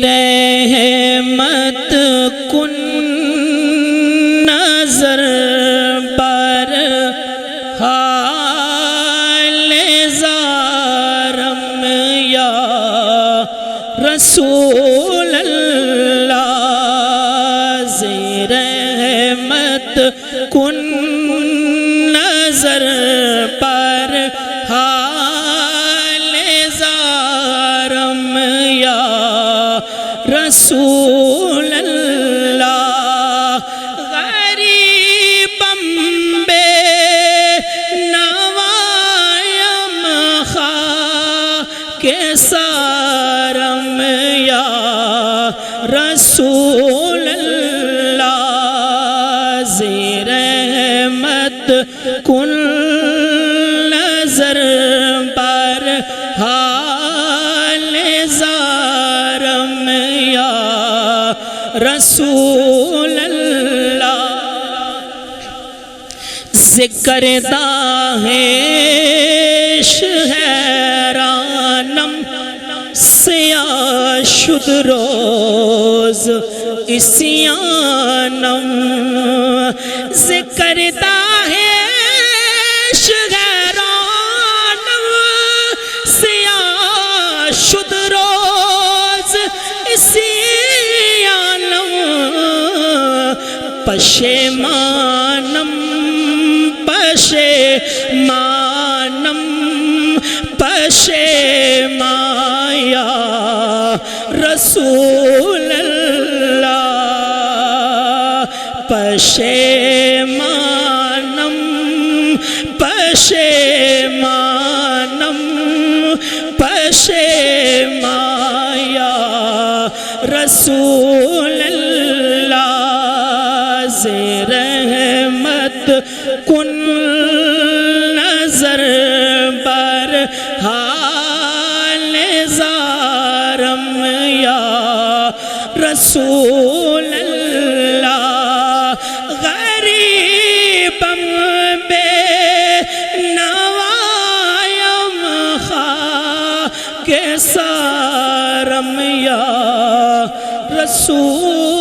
رحمت کن نظر بر حال زارم یا رسول اللہ رحمت کن نظر پر حال زارم یا رسول اللہ غریبم بے نوایم خاک سارم یا رسول اللہ رحمت کن نظر پر حال زارم یا رسول اللہ ذکر داہش حیرانم سیاہ شد روز اسیانم ذکر داہش حیرانم سیاہ شد روز اسیانم پشیمانم پشیمانم پشیمایا رسول اللہ پشیمانم پشیمانم پشیمایا رسول اللہ رحمت کن نظر بر حال زارم یا رسول اللہ غریبم بے نوایم خاک سارم یا رسول